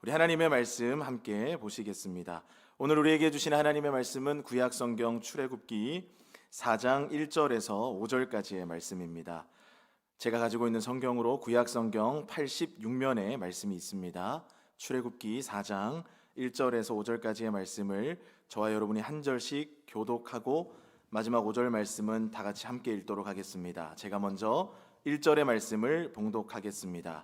우리 하나님의 말씀 함께 보시겠습니다. 오늘 우리에게 주신 하나님의 말씀은 구약성경 출애굽기 4장 1절에서 5절까지의 말씀입니다. 제가 가지고 있는 성경으로 구약성경 86면의 말씀이 있습니다. 출애굽기 4장 1절에서 5절까지의 말씀을 저와 여러분이 한 절씩 교독하고 마지막 5절 말씀은 다 같이 함께 읽도록 하겠습니다. 제가 먼저 1절의 말씀을 봉독하겠습니다.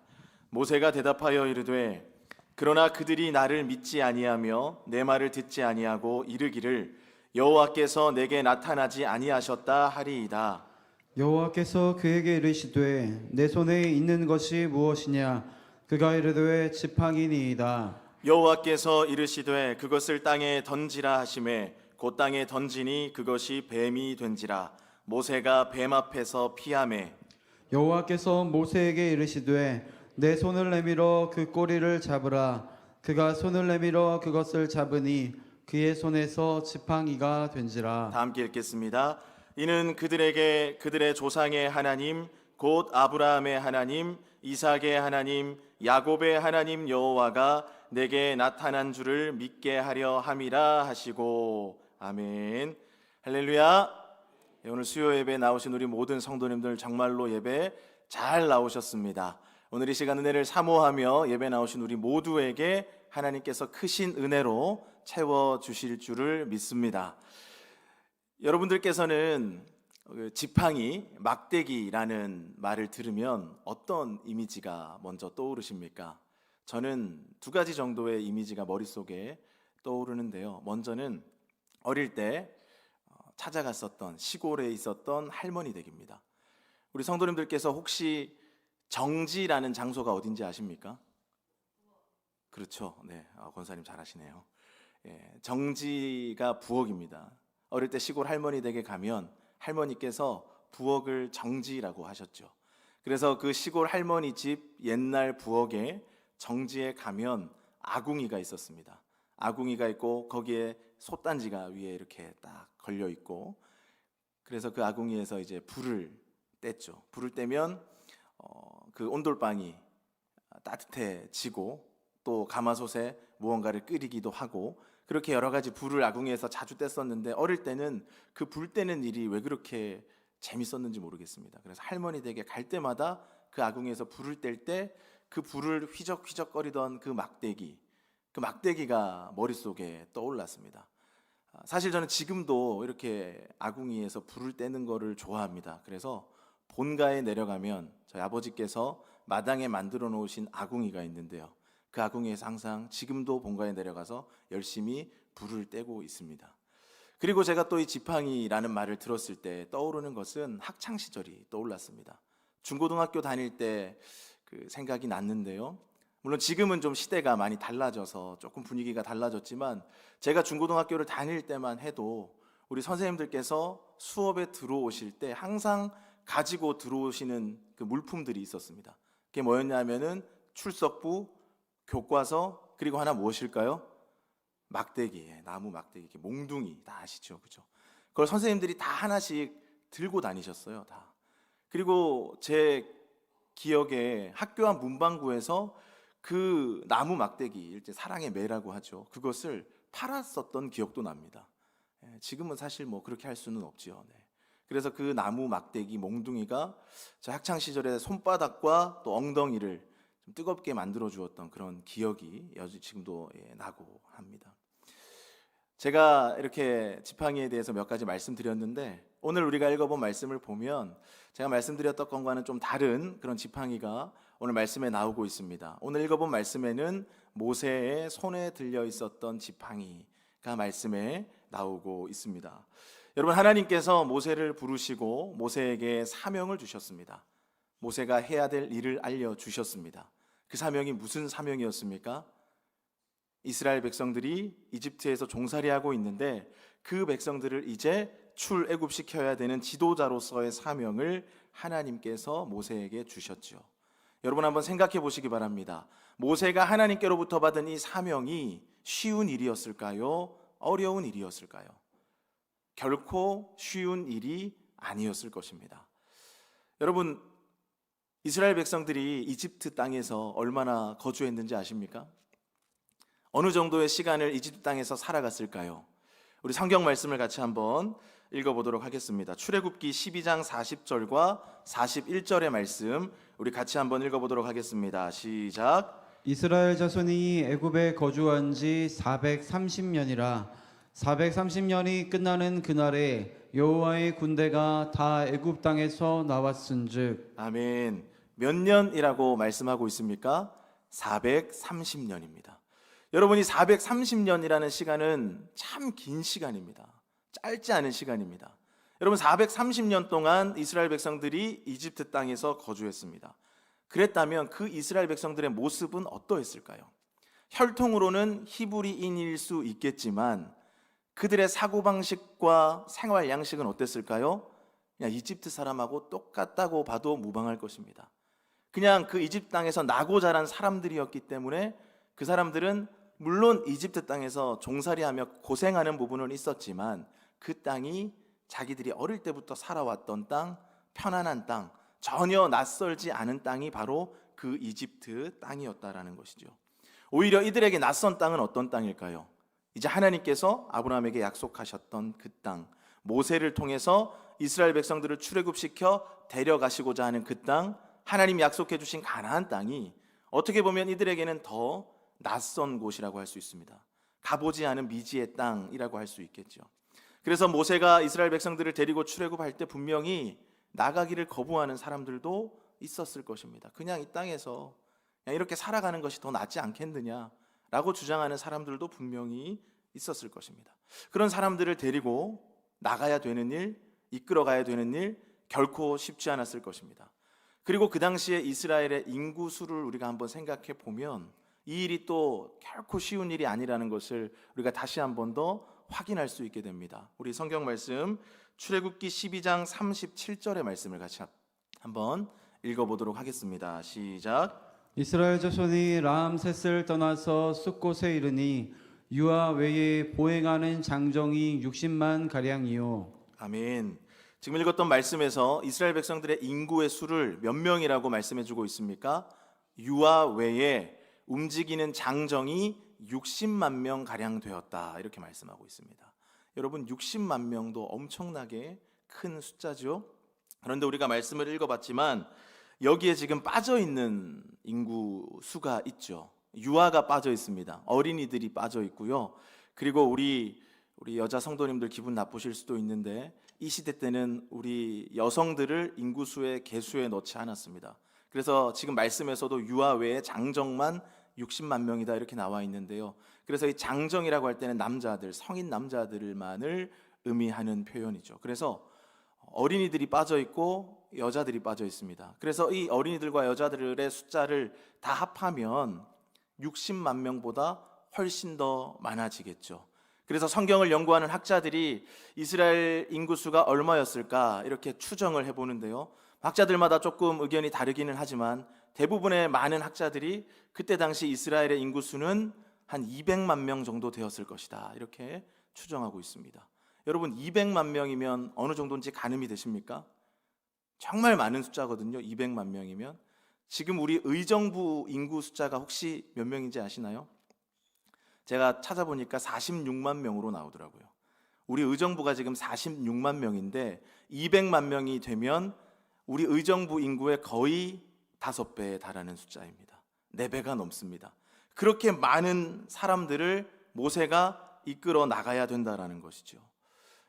모세가 대답하여 이르되 그러나 그들이 나를 믿지 아니하며 내 말을 듣지 아니하고 이르기를 여호와께서 내게 나타나지 아니하셨다 하리이다. 여호와께서 그에게 이르시되 내 손에 있는 것이 무엇이냐? 그가 이르되 지팡이니이다. 여호와께서 이르시되 그것을 땅에 던지라 하시매 곧 땅에 던지니 그것이 뱀이 된지라. 모세가 뱀 앞에서 피하매 여호와께서 모세에게 이르시되 내 손을 내밀어 그 꼬리를 잡으라. 그가 손을 내밀어 그것을 잡으니 그의 손에서 지팡이가 된지라. 다 함께 읽겠습니다. 이는 그들에게 그들의 조상의 하나님 곧 아브라함의 하나님 이삭의 하나님 야곱의 하나님 여호와가 내게 나타난 줄을 믿게 하려 함이라 하시고. 아멘. 할렐루야. 오늘 수요 예배에 나오신 우리 모든 성도님들 정말로 예배 잘 나오셨습니다. 오늘 이 시간 은혜를 사모하며 예배 나오신 우리 모두에게 하나님께서 크신 은혜로 채워주실 줄을 믿습니다. 여러분들께서는 지팡이, 막대기라는 말을 들으면 어떤 이미지가 먼저 떠오르십니까? 저는 두 가지 정도의 이미지가 머릿속에 떠오르는데요. 먼저는 어릴 때 찾아갔었던 시골에 있었던 할머니 댁입니다. 우리 성도님들께서 혹시 정지라는 장소가 어딘지 아십니까? 그렇죠. 네, 권사님 잘하시네요. 정지가 부엌입니다. 어릴 때 시골 할머니 댁에 가면 할머니께서 부엌을 정지라고 하셨죠. 그래서 그 시골 할머니 집 옛날 부엌에 정지에 가면 아궁이가 있었습니다. 아궁이가 있고 거기에 솥단지가 위에 이렇게 딱 걸려 있고, 그래서 그 아궁이에서 이제 불을 뗐죠. 불을 떼면 그 온돌방이 따뜻해지고 또 가마솥에 무언가를 끓이기도 하고, 그렇게 여러 가지 불을 아궁이에서 자주 뗐었는데 어릴 때는 그 불 떼는 일이 왜 그렇게 재밌었는지 모르겠습니다. 그래서 할머니 댁에 갈 때마다 그 아궁이에서 불을 뗄 때 그 불을 휘적휘적거리던 그 막대기가 머릿속에 떠올랐습니다. 사실 저는 지금도 이렇게 아궁이에서 불을 떼는 거를 좋아합니다. 그래서 본가에 내려가면 저희 아버지께서 마당에 만들어 놓으신 아궁이가 있는데요. 그 아궁이에서 항상 지금도 본가에 내려가서 열심히 불을 떼고 있습니다. 그리고 제가 또 이 지팡이라는 말을 들었을 때 떠오르는 것은 학창 시절이 떠올랐습니다. 중고등학교 다닐 때 그 생각이 났는데요. 물론 지금은 좀 시대가 많이 달라져서 조금 분위기가 달라졌지만 제가 중고등학교를 다닐 때만 해도 우리 선생님들께서 수업에 들어오실 때 항상 가지고 들어오시는 그 물품들이 있었습니다. 그게 뭐였냐면은 출석부, 교과서, 그리고 하나 무엇일까요? 막대기, 나무 막대기, 이렇게 몽둥이 다 아시죠, 그죠? 그걸 선생님들이 다 하나씩 들고 다니셨어요, 다. 그리고 제 기억에 학교 앞 문방구에서 그 나무 막대기, 일제 사랑의 매라고 하죠. 그것을 팔았었던 기억도 납니다. 지금은 사실 뭐 그렇게 할 수는 없지요. 네. 그래서 그 나무 막대기 몽둥이가 저 학창 시절에 손바닥과 또 엉덩이를 좀 뜨겁게 만들어 주었던 그런 기억이 지금도 나고 합니다. 제가 이렇게 지팡이에 대해서 몇 가지 말씀드렸는데 오늘 우리가 읽어본 말씀을 보면 제가 말씀드렸던 것과는 좀 다른 그런 지팡이가 오늘 말씀에 나오고 있습니다. 오늘 읽어본 말씀에는 모세의 손에 들려 있었던 지팡이가 말씀에 나오고 있습니다. 여러분, 하나님께서 모세를 부르시고 모세에게 사명을 주셨습니다. 모세가 해야 될 일을 알려주셨습니다. 그 사명이 무슨 사명이었습니까? 이스라엘 백성들이 이집트에서 종살이하고 있는데 그 백성들을 이제 출애굽시켜야 되는 지도자로서의 사명을 하나님께서 모세에게 주셨죠. 여러분 한번 생각해 보시기 바랍니다. 모세가 하나님께로부터 받은 이 사명이 쉬운 일이었을까요? 어려운 일이었을까요? 결코 쉬운 일이 아니었을 것입니다. 여러분, 이스라엘 백성들이 이집트 땅에서 얼마나 거주했는지 아십니까? 어느 정도의 시간을 이집트 땅에서 살아갔을까요? 우리 성경 말씀을 같이 한번 읽어보도록 하겠습니다. 출애굽기 12장 40절과 41절의 말씀 우리 같이 한번 읽어보도록 하겠습니다. 시작. 이스라엘 자손이 애굽에 거주한 지 430년이라 430년이 끝나는 그날에 여호와의 군대가 다 애굽 땅에서 나왔은즉. 아멘. 몇 년이라고 말씀하고 있습니까? 430년입니다. 여러분이 430년이라는 시간은 참 긴 시간입니다. 짧지 않은 시간입니다. 여러분 430년 동안 이스라엘 백성들이 이집트 땅에서 거주했습니다. 그랬다면 그 이스라엘 백성들의 모습은 어떠했을까요? 혈통으로는 히브리인일 수 있겠지만 그들의 사고방식과 생활 양식은 어땠을까요? 그냥 이집트 사람하고 똑같다고 봐도 무방할 것입니다. 그냥 그 이집트 땅에서 나고 자란 사람들이었기 때문에 그 사람들은 물론 이집트 땅에서 종살이하며 고생하는 부분은 있었지만 그 땅이 자기들이 어릴 때부터 살아왔던 땅, 편안한 땅, 전혀 낯설지 않은 땅이 바로 그 이집트 땅이었다라는 것이죠. 오히려 이들에게 낯선 땅은 어떤 땅일까요? 이제 하나님께서 아브라함에게 약속하셨던 그 땅, 모세를 통해서 이스라엘 백성들을 출애굽시켜 데려가시고자 하는 그 땅, 하나님이 약속해 주신 가나안 땅이 어떻게 보면 이들에게는 더 낯선 곳이라고 할 수 있습니다. 가보지 않은 미지의 땅이라고 할 수 있겠죠. 그래서 모세가 이스라엘 백성들을 데리고 출애굽할 때 분명히 나가기를 거부하는 사람들도 있었을 것입니다. 그냥 이 땅에서 그냥 이렇게 살아가는 것이 더 낫지 않겠느냐라고 주장하는 사람들도 분명히 있었을 것입니다. 그런 사람들을 데리고 나가야 되는 일, 이끌어가야 되는 일 결코 쉽지 않았을 것입니다. 그리고 그 당시에 이스라엘의 인구 수를 우리가 한번 생각해 보면 이 일이 또 결코 쉬운 일이 아니라는 것을 우리가 다시 한 번 더 확인할 수 있게 됩니다. 우리 성경 말씀 출애굽기 12장 37절의 말씀을 같이 한번 읽어보도록 하겠습니다. 시작. 이스라엘 자손이 람셋을 떠나서 숫곳에 이르니 유아 외에 보행하는 장정이 60만 가량이요. 아멘. 지금 읽었던 말씀에서 이스라엘 백성들의 인구의 수를 몇 명이라고 말씀해주고 있습니까? 유아 외에 움직이는 장정이 60만 명 가량 되었다 이렇게 말씀하고 있습니다. 여러분 60만 명도 엄청나게 큰 숫자죠. 그런데 우리가 말씀을 읽어봤지만 여기에 지금 빠져 있는 인구 수가 있죠. 유아가 빠져 있습니다. 어린이들이 빠져 있고요. 그리고 우리 여자 성도님들 기분 나쁘실 수도 있는데 이 시대 때는 우리 여성들을 인구수의 계수에 넣지 않았습니다. 그래서 지금 말씀에서도 유아 외에 장정만 60만 명이다 이렇게 나와 있는데요. 그래서 이 장정이라고 할 때는 남자들, 성인 남자들만을 의미하는 표현이죠. 그래서 어린이들이 빠져 있고 여자들이 빠져 있습니다. 그래서 이 어린이들과 여자들의 숫자를 다 합하면 60만 명보다 훨씬 더 많아지겠죠. 그래서 성경을 연구하는 학자들이 이스라엘 인구수가 얼마였을까 이렇게 추정을 해보는데요. 학자들마다 조금 의견이 다르기는 하지만 대부분의 많은 학자들이 그때 당시 이스라엘의 인구수는 한 200만 명 정도 되었을 것이다 이렇게 추정하고 있습니다. 여러분 200만 명이면 어느 정도인지 가늠이 되십니까? 정말 많은 숫자거든요. 200만 명이면. 지금 우리 의정부 인구 숫자가 혹시 몇 명인지 아시나요? 제가 찾아보니까 46만 명으로 나오더라고요. 우리 의정부가 지금 46만 명인데 200만 명이 되면 우리 의정부 인구의 거의 5배에 달하는 숫자입니다. 4배가 넘습니다. 그렇게 많은 사람들을 모세가 이끌어 나가야 된다라는 것이죠.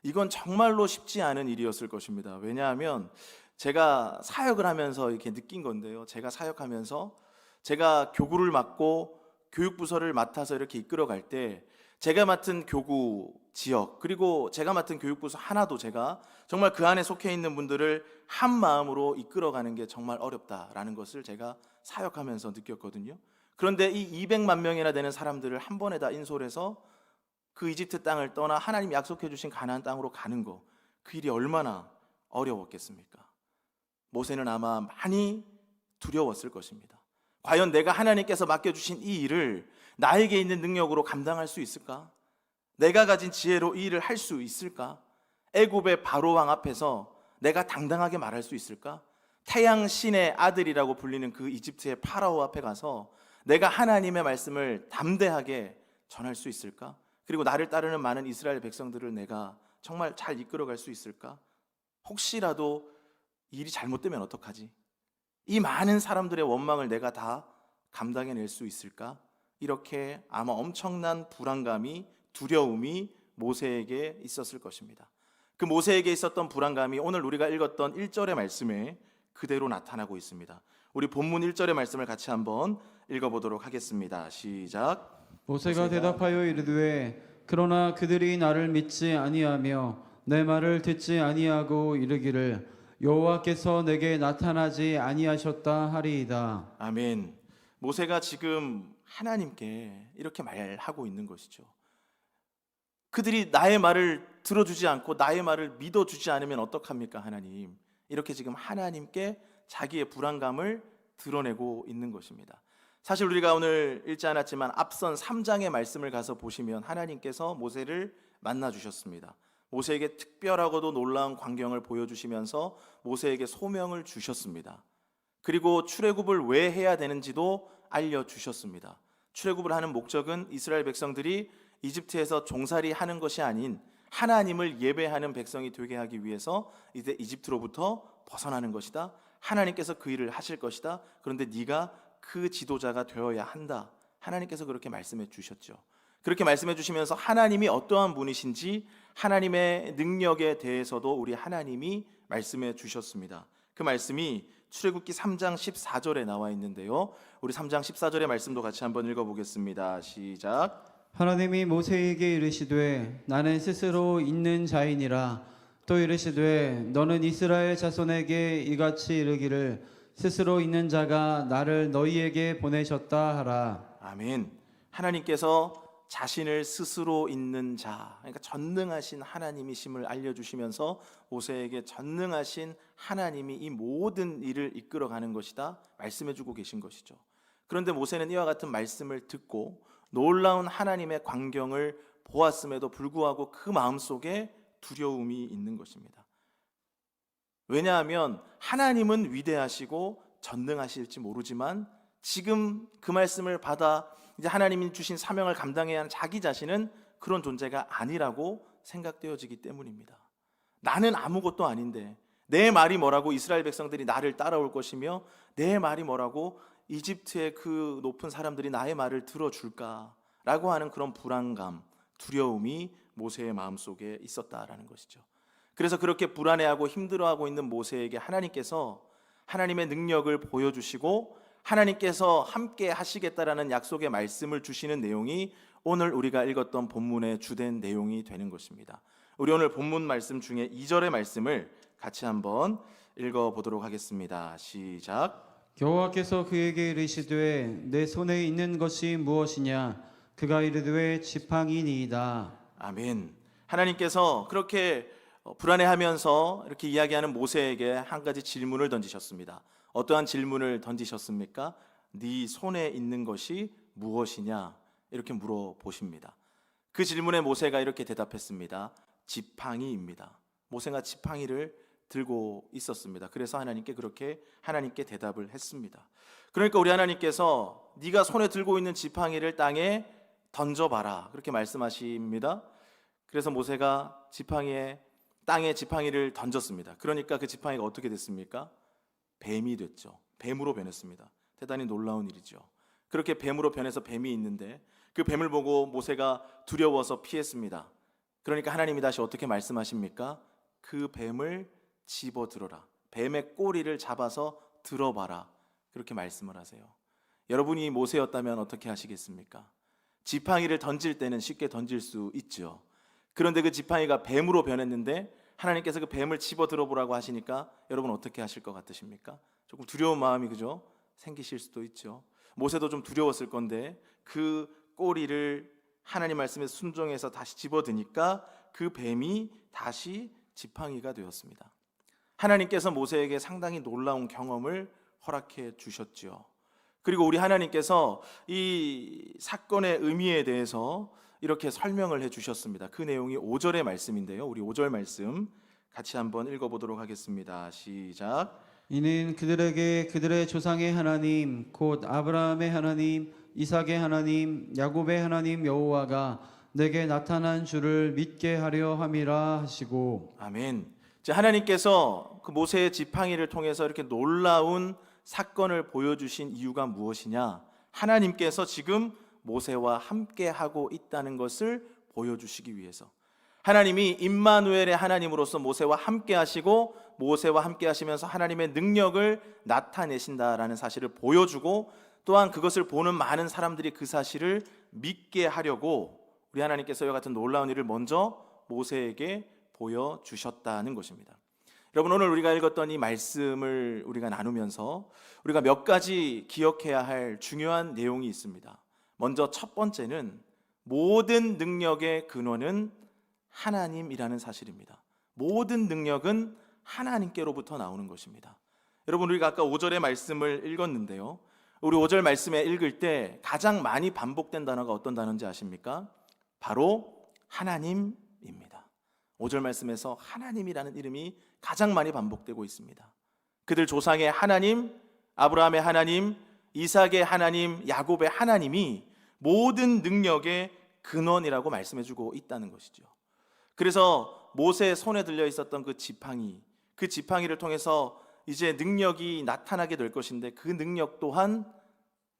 이건 정말로 쉽지 않은 일이었을 것입니다. 왜냐하면 제가 사역을 하면서 이렇게 느낀 건데요. 제가 사역하면서 제가 교구를 맡고 교육부서를 맡아서 이렇게 이끌어갈 때 제가 맡은 교구 지역 그리고 제가 맡은 교육부서 하나도 제가 정말 그 안에 속해 있는 분들을 한 마음으로 이끌어가는 게 정말 어렵다라는 것을 제가 사역하면서 느꼈거든요. 그런데 이 200만 명이나 되는 사람들을 한 번에 다 인솔해서 그 이집트 땅을 떠나 하나님이 약속해 주신 가나안 땅으로 가는 거, 그 일이 얼마나 어려웠겠습니까? 모세는 아마 많이 두려웠을 것입니다. 과연 내가 하나님께서 맡겨주신 이 일을 나에게 있는 능력으로 감당할 수 있을까? 내가 가진 지혜로 이 일을 할 수 있을까? 애굽의 바로 왕 앞에서 내가 당당하게 말할 수 있을까? 태양 신의 아들이라고 불리는 그 이집트의 파라오 앞에 가서 내가 하나님의 말씀을 담대하게 전할 수 있을까? 그리고 나를 따르는 많은 이스라엘 백성들을 내가 정말 잘 이끌어갈 수 있을까? 혹시라도 일이 잘못되면 어떡하지? 이 많은 사람들의 원망을 내가 다 감당해낼 수 있을까? 이렇게 아마 엄청난 불안감이, 두려움이 모세에게 있었을 것입니다. 그 모세에게 있었던 불안감이 오늘 우리가 읽었던 1절의 말씀에 그대로 나타나고 있습니다. 우리 본문 1절의 말씀을 같이 한번 읽어보도록 하겠습니다. 시작. 모세가 대답하여 이르되 그러나 그들이 나를 믿지 아니하며 내 말을 듣지 아니하고 이르기를 여호와께서 내게 나타나지 아니하셨다 하리이다. 아멘. 모세가 지금 하나님께 이렇게 말하고 있는 것이죠. 그들이 나의 말을 들어주지 않고 나의 말을 믿어주지 않으면 어떡합니까, 하나님? 이렇게 지금 하나님께 자기의 불안감을 드러내고 있는 것입니다. 사실 우리가 오늘 읽지 않았지만 앞선 3장의 말씀을 가서 보시면 하나님께서 모세를 만나 주셨습니다. 모세에게 특별하고도 놀라운 광경을 보여주시면서 모세에게 소명을 주셨습니다. 그리고 출애굽을 왜 해야 되는지도 알려주셨습니다. 출애굽을 하는 목적은 이스라엘 백성들이 이집트에서 종살이 하는 것이 아닌 하나님을 예배하는 백성이 되게 하기 위해서 이제 이집트로부터 벗어나는 것이다. 하나님께서 그 일을 하실 것이다. 그런데 네가 그 지도자가 되어야 한다. 하나님께서 그렇게 말씀해 주셨죠. 그렇게 말씀해 주시면서 하나님이 어떠한 분이신지 하나님의 능력에 대해서도 우리 하나님이 말씀해 주셨습니다. 그 말씀이 출애굽기 3장 14절에 나와 있는데요. 우리 3장 14절의 말씀도 같이 한번 읽어보겠습니다. 시작. 하나님이 모세에게 이르시되 나는 스스로 있는 자이니라. 또 이르시되 너는 이스라엘 자손에게 이같이 이르기를 스스로 있는 자가 나를 너희에게 보내셨다 하라. 아멘. 하나님께서 자신을 스스로 있는 자, 그러니까 전능하신 하나님이심을 알려주시면서 모세에게 전능하신 하나님이 이 모든 일을 이끌어가는 것이다 말씀해주고 계신 것이죠. 그런데 모세는 이와 같은 말씀을 듣고 놀라운 하나님의 광경을 보았음에도 불구하고 그 마음속에 두려움이 있는 것입니다. 왜냐하면 하나님은 위대하시고 전능하실지 모르지만 지금 그 말씀을 받아 이제 하나님이 주신 사명을 감당해야 하는 자기 자신은 그런 존재가 아니라고 생각되어지기 때문입니다. 나는 아무것도 아닌데 내 말이 뭐라고 이스라엘 백성들이 나를 따라올 것이며 내 말이 뭐라고 이집트의 그 높은 사람들이 나의 말을 들어줄까라고 하는 그런 불안감, 두려움이 모세의 마음속에 있었다라는 것이죠. 그래서 그렇게 불안해하고 힘들어하고 있는 모세에게 하나님께서 하나님의 능력을 보여주시고 하나님께서 함께 하시겠다라는 약속의 말씀을 주시는 내용이 오늘 우리가 읽었던 본문의 주된 내용이 되는 것입니다. 우리 오늘 본문 말씀 중에 2절의 말씀을 같이 한번 읽어보도록 하겠습니다. 시작. 여호와께서 그에게 이르시되 내 손에 있는 것이 무엇이냐? 그가 이르되 지팡이니이다. 아멘. 하나님께서 그렇게 불안해하면서 이렇게 이야기하는 모세에게 한 가지 질문을 던지셨습니다. 어떠한 질문을 던지셨습니까? 네 손에 있는 것이 무엇이냐? 이렇게 물어보십니다. 그 질문에 모세가 이렇게 대답했습니다. 지팡이입니다. 모세가 지팡이를 들고 있었습니다. 그래서 하나님께 대답을 했습니다. 그러니까 우리 하나님께서 네가 손에 들고 있는 지팡이를 땅에 던져봐라 그렇게 말씀하십니다. 그래서 모세가 땅에 지팡이를 던졌습니다. 그러니까 그 지팡이가 어떻게 됐습니까? 뱀이 됐죠. 뱀으로 변했습니다. 대단히 놀라운 일이죠. 그렇게 뱀으로 변해서 뱀이 있는데 그 뱀을 보고 모세가 두려워서 피했습니다. 그러니까 하나님이 다시 어떻게 말씀하십니까? 그 뱀을 집어들어라. 뱀의 꼬리를 잡아서 들어봐라. 그렇게 말씀을 하세요. 여러분이 모세였다면 어떻게 하시겠습니까? 지팡이를 던질 때는 쉽게 던질 수 있죠. 그런데 그 지팡이가 뱀으로 변했는데 하나님께서 그 뱀을 집어 들어보라고 하시니까 여러분 어떻게 하실 것 같으십니까? 조금 두려운 마음이 그죠? 생기실 수도 있죠. 모세도 좀 두려웠을 건데 그 꼬리를 하나님 말씀에 순종해서 다시 집어드니까 그 뱀이 다시 지팡이가 되었습니다. 하나님께서 모세에게 상당히 놀라운 경험을 허락해 주셨죠. 그리고 우리 하나님께서 이 사건의 의미에 대해서 이렇게 설명을 해 주셨습니다. 그 내용이 5절의 말씀인데요. 우리 5절 말씀 같이 한번 읽어보도록 하겠습니다. 시작. 이는 그들에게 그들의 조상의 하나님 곧 아브라함의 하나님 이삭의 하나님 야곱의 하나님 여호와가 내게 나타난 주를 믿게 하려 함이라 하시고. 아멘. 이제 하나님께서 그 모세의 지팡이를 통해서 이렇게 놀라운 사건을 보여주신 이유가 무엇이냐? 하나님께서 지금 모세와 함께 하고 있다는 것을 보여주시기 위해서. 하나님이 임마누엘의 하나님으로서 모세와 함께 하시고 모세와 함께 하시면서 하나님의 능력을 나타내신다라는 사실을 보여주고, 또한 그것을 보는 많은 사람들이 그 사실을 믿게 하려고 우리 하나님께서 이와 같은 놀라운 일을 먼저 모세에게 보여주셨다는 것입니다. 여러분, 오늘 우리가 읽었던 이 말씀을 우리가 나누면서 우리가 몇 가지 기억해야 할 중요한 내용이 있습니다. 먼저 첫 번째는 모든 능력의 근원은 하나님이라는 사실입니다. 모든 능력은 하나님께로부터 나오는 것입니다. 여러분, 우리가 아까 5절의 말씀을 읽었는데요, 우리 5절 말씀에 읽을 때 가장 많이 반복된 단어가 어떤 단어인지 아십니까? 바로 하나님입니다. 5절 말씀에서 하나님이라는 이름이 가장 많이 반복되고 있습니다. 그들 조상의 하나님, 아브라함의 하나님, 이삭의 하나님, 야곱의 하나님이 모든 능력의 근원이라고 말씀해주고 있다는 것이죠. 그래서 모세의 손에 들려 있었던 그 지팡이를 통해서 이제 능력이 나타나게 될 것인데, 그 능력 또한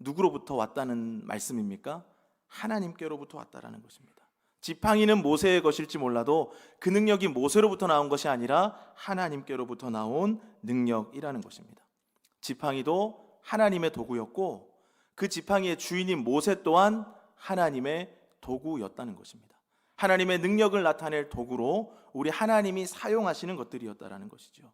누구로부터 왔다는 말씀입니까? 하나님께로부터 왔다라는 것입니다. 지팡이는 모세의 것일지 몰라도 그 능력이 모세로부터 나온 것이 아니라 하나님께로부터 나온 능력이라는 것입니다. 지팡이도 하나님의 도구였고, 그 지팡이의 주인인 모세 또한 하나님의 도구였다는 것입니다. 하나님의 능력을 나타낼 도구로 우리 하나님이 사용하시는 것들이었다라는 것이죠.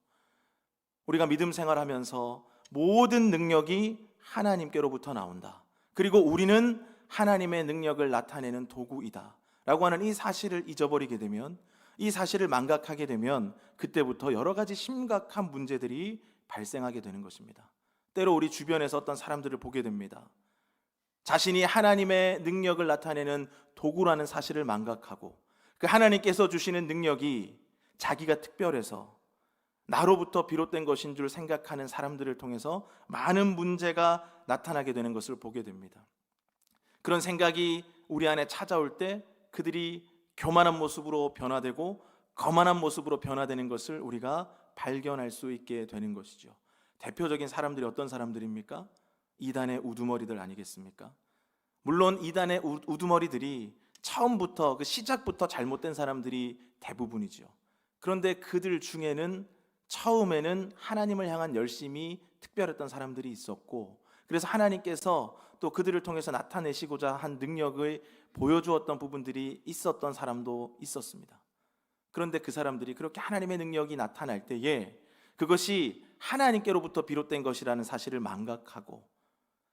우리가 믿음 생활하면서 모든 능력이 하나님께로부터 나온다, 그리고 우리는 하나님의 능력을 나타내는 도구이다 라고 하는 이 사실을 잊어버리게 되면, 이 사실을 망각하게 되면 그때부터 여러 가지 심각한 문제들이 발생하게 되는 것입니다. 때로 우리 주변에서 어떤 사람들을 보게 됩니다. 자신이 하나님의 능력을 나타내는 도구라는 사실을 망각하고, 그 하나님께서 주시는 능력이 자기가 특별해서 나로부터 비롯된 것인 줄 생각하는 사람들을 통해서 많은 문제가 나타나게 되는 것을 보게 됩니다. 그런 생각이 우리 안에 찾아올 때 그들이 교만한 모습으로 변화되고 거만한 모습으로 변화되는 것을 우리가 발견할 수 있게 되는 것이죠. 대표적인 사람들이 어떤 사람들입니까? 이단의 우두머리들 아니겠습니까? 물론 이단의 우두머리들이 처음부터, 그 시작부터 잘못된 사람들이 대부분이죠. 그런데 그들 중에는 처음에는 하나님을 향한 열심이 특별했던 사람들이 있었고, 그래서 하나님께서 또 그들을 통해서 나타내시고자 한 능력을 보여주었던 부분들이 있었던 사람도 있었습니다. 그런데 그 사람들이 그렇게 하나님의 능력이 나타날 때에 그것이 하나님께로부터 비롯된 것이라는 사실을 망각하고,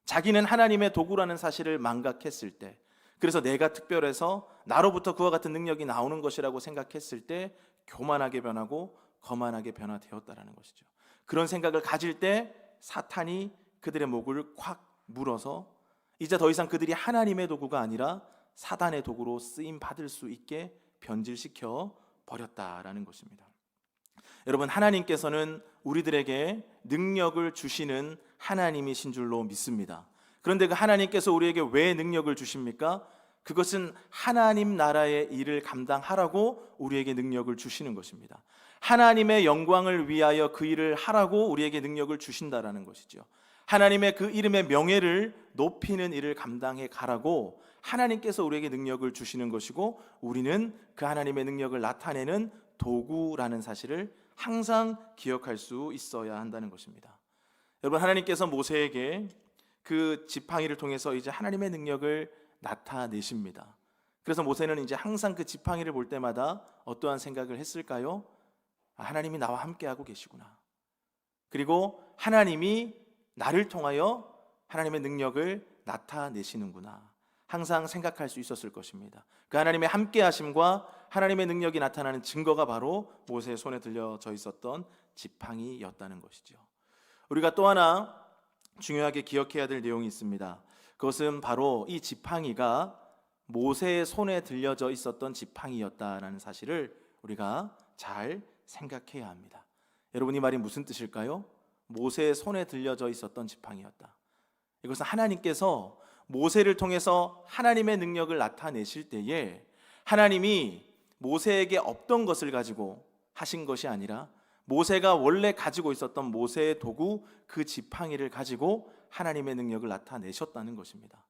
자기는 하나님의 도구라는 사실을 망각했을 때, 그래서 내가 특별해서 나로부터 그와 같은 능력이 나오는 것이라고 생각했을 때 교만하게 변하고 거만하게 변화되었다라는 것이죠. 그런 생각을 가질 때 사탄이 그들의 목을 콱 물어서 이제 더 이상 그들이 하나님의 도구가 아니라 사단의 도구로 쓰임 받을 수 있게 변질시켜 버렸다라는 것입니다. 여러분, 하나님께서는 우리들에게 능력을 주시는 하나님이신 줄로 믿습니다. 그런데 그 하나님께서 우리에게 왜 능력을 주십니까? 그것은 하나님 나라의 일을 감당하라고 우리에게 능력을 주시는 것입니다. 하나님의 영광을 위하여 그 일을 하라고 우리에게 능력을 주신다라는 것이죠. 하나님의 그 이름의 명예를 높이는 일을 감당해 가라고 하나님께서 우리에게 능력을 주시는 것이고, 우리는 그 하나님의 능력을 나타내는 도구라는 사실을 항상 기억할 수 있어야 한다는 것입니다. 여러분, 하나님께서 모세에게 그 지팡이를 통해서 이제 하나님의 능력을 나타내십니다. 그래서 모세는 이제 항상 그 지팡이를 볼 때마다 어떠한 생각을 했을까요? 하나님이 나와 함께하고 계시구나, 그리고 하나님이 나를 통하여 하나님의 능력을 나타내시는구나, 항상 생각할 수 있었을 것입니다. 그 하나님의 함께하심과 하나님의 능력이 나타나는 증거가 바로 모세의 손에 들려져 있었던 지팡이였다는 것이죠. 우리가 또 하나 중요하게 기억해야 될 내용이 있습니다. 그것은 바로 이 지팡이가 모세의 손에 들려져 있었던 지팡이였다라는 사실을 우리가 잘 생각해야 합니다. 여러분, 이 말이 무슨 뜻일까요? 모세의 손에 들려져 있었던 지팡이였다. 이것은 하나님께서 모세를 통해서 하나님의 능력을 나타내실 때에 하나님이 모세에게 없던 것을 가지고 하신 것이 아니라 모세가 원래 가지고 있었던 모세의 도구 그 지팡이를 가지고 하나님의 능력을 나타내셨다는 것입니다.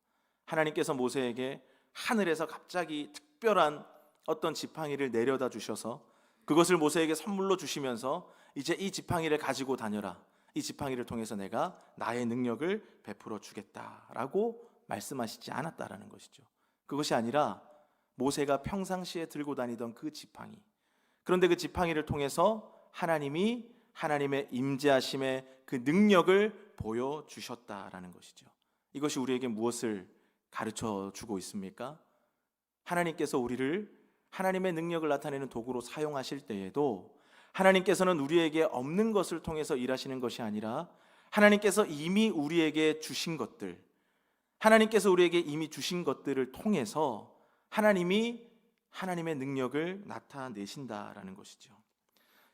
하나님께서 모세에게 하늘에서 갑자기 특별한 어떤 지팡이를 내려다 주셔서 그것을 모세에게 선물로 주시면서 이제 이 지팡이를 가지고 다녀라. 이 지팡이를 통해서 내가 나의 능력을 베풀어 주겠다라고 말씀하시지 않았다라는 것이죠. 그것이 아니라 모세가 평상시에 들고 다니던 그 지팡이, 그런데 그 지팡이를 통해서 하나님이 하나님의 임재하심의 그 능력을 보여주셨다라는 것이죠. 이것이 우리에게 무엇을 가르쳐 주고 있습니까? 하나님께서 우리를 하나님의 능력을 나타내는 도구로 사용하실 때에도 하나님께서는 우리에게 없는 것을 통해서 일하시는 것이 아니라 하나님께서 이미 우리에게 주신 것들, 하나님께서 우리에게 이미 주신 것들을 통해서 하나님이 하나님의 능력을 나타내신다라는 것이죠.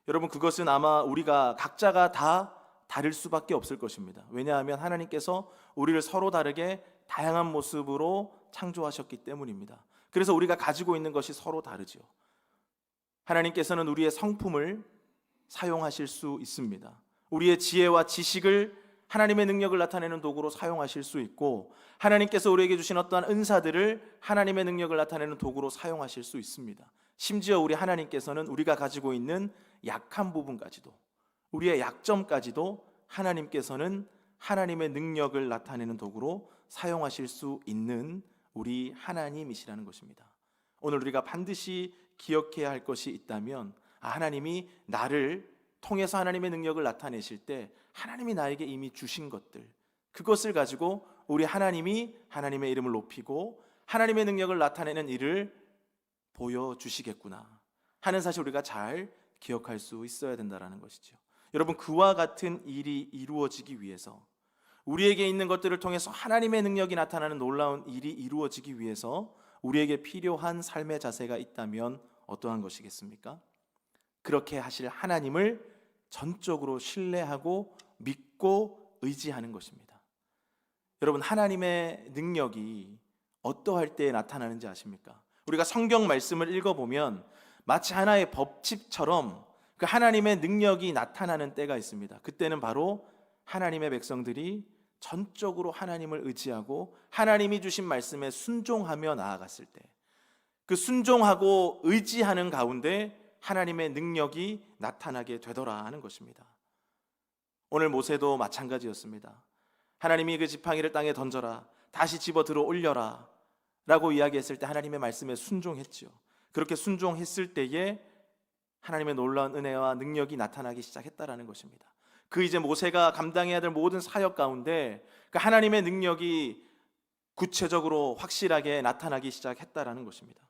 여러분, 그것은 아마 우리가 각자가 다 다를 수밖에 없을 것입니다. 왜냐하면 하나님께서 우리를 서로 다르게 다양한 모습으로 창조하셨기 때문입니다. 그래서 우리가 가지고 있는 것이 서로 다르죠. 하나님께서는 우리의 성품을 사용하실 수 있습니다. 우리의 지혜와 지식을 하나님의 능력을 나타내는 도구로 사용하실 수 있고, 하나님께서 우리에게 주신 어떠한 은사들을 하나님의 능력을 나타내는 도구로 사용하실 수 있습니다. 심지어 우리 하나님께서는 우리가 가지고 있는 약한 부분까지도, 우리의 약점까지도 하나님께서는 하나님의 능력을 나타내는 도구로 사용하실 수 있는 우리 하나님이시라는 것입니다. 오늘 우리가 반드시 기억해야 할 것이 있다면, 하나님이 나를 통해서 하나님의 능력을 나타내실 때 하나님이 나에게 이미 주신 것들, 그것을 가지고 우리 하나님이 하나님의 이름을 높이고 하나님의 능력을 나타내는 일을 보여주시겠구나 하는 사실 우리가 잘 기억할 수 있어야 된다는 것이죠. 여러분, 그와 같은 일이 이루어지기 위해서, 우리에게 있는 것들을 통해서 하나님의 능력이 나타나는 놀라운 일이 이루어지기 위해서 우리에게 필요한 삶의 자세가 있다면 어떠한 것이겠습니까? 그렇게 하실 하나님을 전적으로 신뢰하고 믿고 의지하는 것입니다. 여러분, 하나님의 능력이 어떠할 때 나타나는지 아십니까? 우리가 성경 말씀을 읽어보면 마치 하나의 법칙처럼 그 하나님의 능력이 나타나는 때가 있습니다. 그때는 바로 하나님의 백성들이 전적으로 하나님을 의지하고 하나님이 주신 말씀에 순종하며 나아갔을 때, 그 순종하고 의지하는 가운데 하나님의 능력이 나타나게 되더라 하는 것입니다. 오늘 모세도 마찬가지였습니다. 하나님이 그 지팡이를 땅에 던져라, 다시 집어 들어 올려라 라고 이야기했을 때 하나님의 말씀에 순종했죠. 그렇게 순종했을 때에 하나님의 놀라운 은혜와 능력이 나타나기 시작했다라는 것입니다. 그 이제 모세가 감당해야 될 모든 사역 가운데 그 하나님의 능력이 구체적으로 확실하게 나타나기 시작했다라는 것입니다.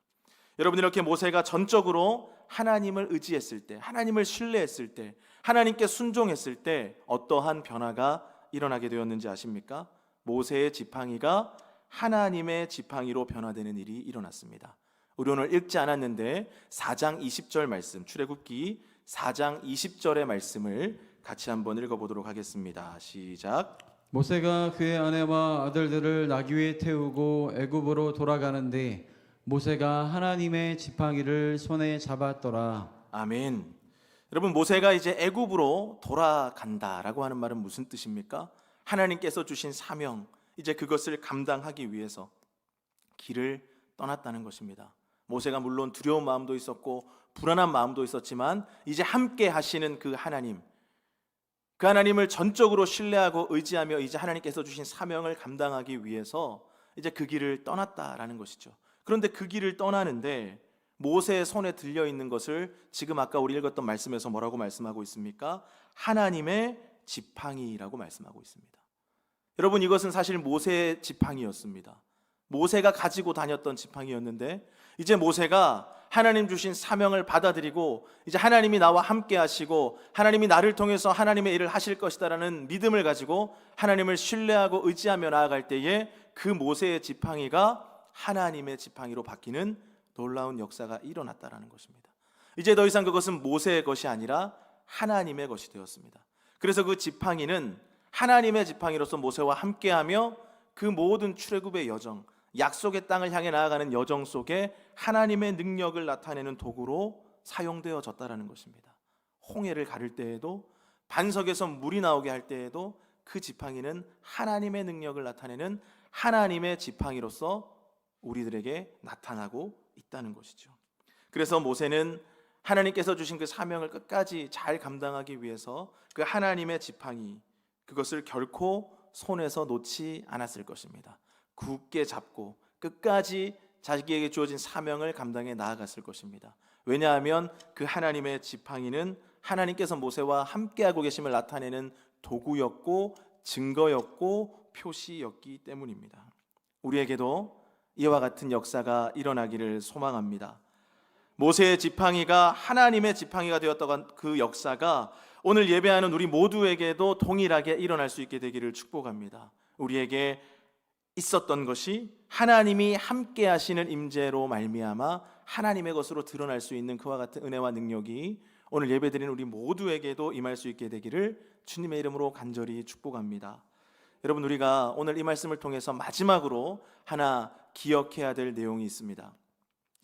여러분, 이렇게 모세가 전적으로 하나님을 의지했을 때, 하나님을 신뢰했을 때, 하나님께 순종했을 때 어떠한 변화가 일어나게 되었는지 아십니까? 모세의 지팡이가 하나님의 지팡이로 변화되는 일이 일어났습니다. 우리 오늘 읽지 않았는데 4장 20절 말씀, 출애굽기 4장 20절의 말씀을 같이 한번 읽어보도록 하겠습니다. 시작. 모세가 그의 아내와 아들들을 나귀 위에 태우고 애굽으로 돌아가는데 모세가 하나님의 지팡이를 손에 잡았더라. 아멘. 여러분, 모세가 이제 애굽으로 돌아간다라고 하는 말은 무슨 뜻입니까? 하나님께서 주신 사명, 이제 그것을 감당하기 위해서 길을 떠났다는 것입니다. 모세가 물론 두려운 마음도 있었고 불안한 마음도 있었지만 이제 함께 하시는 그 하나님, 그 하나님을 전적으로 신뢰하고 의지하며 이제 하나님께서 주신 사명을 감당하기 위해서 이제 그 길을 떠났다라는 것이죠. 그런데 그 길을 떠나는데 모세의 손에 들려 있는 것을 지금 아까 우리 읽었던 말씀에서 뭐라고 말씀하고 있습니까? 하나님의 지팡이라고 말씀하고 있습니다. 여러분, 이것은 사실 모세의 지팡이였습니다. 모세가 가지고 다녔던 지팡이였는데 이제 모세가 하나님 주신 사명을 받아들이고 이제 하나님이 나와 함께 하시고 하나님이 나를 통해서 하나님의 일을 하실 것이다라는 믿음을 가지고 하나님을 신뢰하고 의지하며 나아갈 때에 그 모세의 지팡이가 하나님의 지팡이로 바뀌는 놀라운 역사가 일어났다라는 것입니다. 이제 더 이상 그것은 모세의 것이 아니라 하나님의 것이 되었습니다. 그래서 그 지팡이는 하나님의 지팡이로서 모세와 함께하며 그 모든 출애굽의 여정, 약속의 땅을 향해 나아가는 여정 속에 하나님의 능력을 나타내는 도구로 사용되어졌다라는 것입니다. 홍해를 가를 때에도, 반석에서 물이 나오게 할 때에도 그 지팡이는 하나님의 능력을 나타내는 하나님의 지팡이로서 우리들에게 나타나고 있다는 것이죠. 그래서 모세는 하나님께서 주신 그 사명을 끝까지 잘 감당하기 위해서 그 하나님의 지팡이, 그것을 결코 손에서 놓지 않았을 것입니다. 굳게 잡고 끝까지 자기에게 주어진 사명을 감당해 나아갔을 것입니다. 왜냐하면 그 하나님의 지팡이는 하나님께서 모세와 함께하고 계심을 나타내는 도구였고 증거였고 표시였기 때문입니다. 우리에게도 이와 같은 역사가 일어나기를 소망합니다. 모세의 지팡이가 하나님의 지팡이가 되었던 그 역사가 오늘 예배하는 우리 모두에게도 동일하게 일어날 수 있게 되기를 축복합니다. 우리에게 있었던 것이 하나님이 함께 하시는 임재로 말미암아 하나님의 것으로 드러날 수 있는 그와 같은 은혜와 능력이 오늘 예배드리는 우리 모두에게도 임할 수 있게 되기를 주님의 이름으로 간절히 축복합니다. 여러분, 우리가 오늘 이 말씀을 통해서 마지막으로 하나 기억해야 될 내용이 있습니다.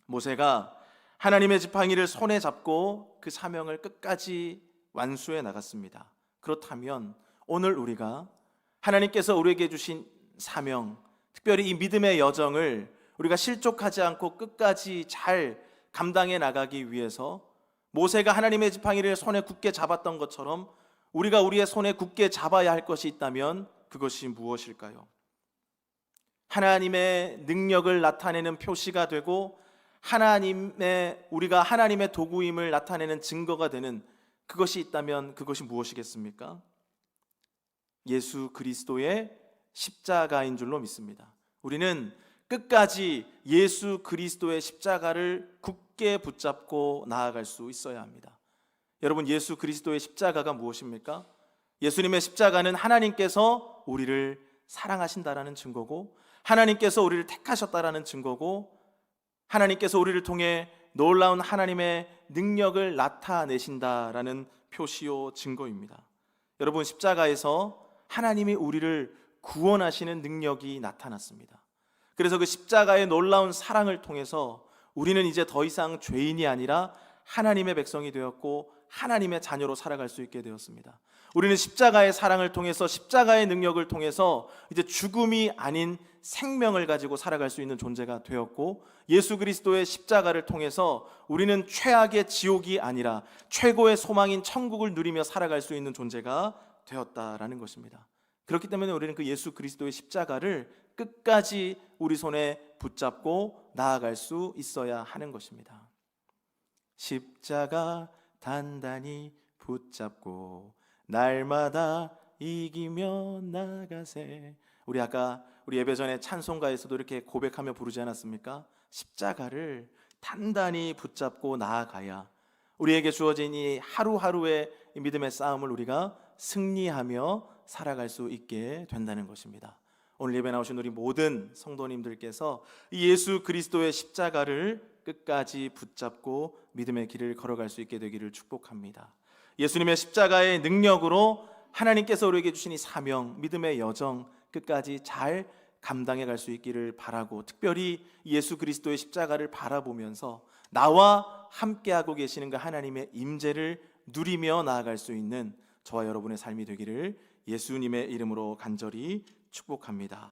모세가 하나님의 지팡이를 손에 잡고 그 사명을 끝까지 완수해 나갔습니다. 그렇다면 오늘 우리가 하나님께서 우리에게 주신 사명, 특별히 이 믿음의 여정을 우리가 실족하지 않고 끝까지 잘 감당해 나가기 위해서 모세가 하나님의 지팡이를 손에 굳게 잡았던 것처럼 우리가 우리의 손에 굳게 잡아야 할 것이 있다면 그것이 무엇일까요? 하나님의 능력을 나타내는 표시가 되고 우리가 하나님의 도구임을 나타내는 증거가 되는 그것이 있다면 그것이 무엇이겠습니까? 예수 그리스도의 십자가인 줄로 믿습니다. 우리는 끝까지 예수 그리스도의 십자가를 굳게 붙잡고 나아갈 수 있어야 합니다. 여러분, 예수 그리스도의 십자가가 무엇입니까? 예수님의 십자가는 하나님께서 우리를 사랑하신다라는 증거고, 하나님께서 우리를 택하셨다라는 증거고, 하나님께서 우리를 통해 놀라운 하나님의 능력을 나타내신다라는 표시요 증거입니다. 여러분, 십자가에서 하나님이 우리를 구원하시는 능력이 나타났습니다. 그래서 그 십자가의 놀라운 사랑을 통해서 우리는 이제 더 이상 죄인이 아니라 하나님의 백성이 되었고 하나님의 자녀로 살아갈 수 있게 되었습니다. 우리는 십자가의 사랑을 통해서, 십자가의 능력을 통해서 이제 죽음이 아닌 생명을 가지고 살아갈 수 있는 존재가 되었고, 예수 그리스도의 십자가를 통해서 우리는 최악의 지옥이 아니라 최고의 소망인 천국을 누리며 살아갈 수 있는 존재가 되었다라는 것입니다. 그렇기 때문에 우리는 그 예수 그리스도의 십자가를 끝까지 우리 손에 붙잡고 나아갈 수 있어야 하는 것입니다. 십자가 단단히 붙잡고 날마다 이기며 나가세. 우리 아까 우리 예배 전에 찬송가에서도 이렇게 고백하며 부르지 않았습니까? 십자가를 단단히 붙잡고 나아가야 우리에게 주어진 이 하루하루의 이 믿음의 싸움을 우리가 승리하며 살아갈 수 있게 된다는 것입니다. 오늘 예배 나오신 우리 모든 성도님들께서 이 예수 그리스도의 십자가를 끝까지 붙잡고 믿음의 길을 걸어갈 수 있게 되기를 축복합니다. 예수님의 십자가의 능력으로 하나님께서 우리에게 주신 이 사명, 믿음의 여정 끝까지 잘 감당해 갈 수 있기를 바라고, 특별히 예수 그리스도의 십자가를 바라보면서 나와 함께하고 계시는 그 하나님의 임재를 누리며 나아갈 수 있는 저와 여러분의 삶이 되기를 예수님의 이름으로 간절히 축복합니다.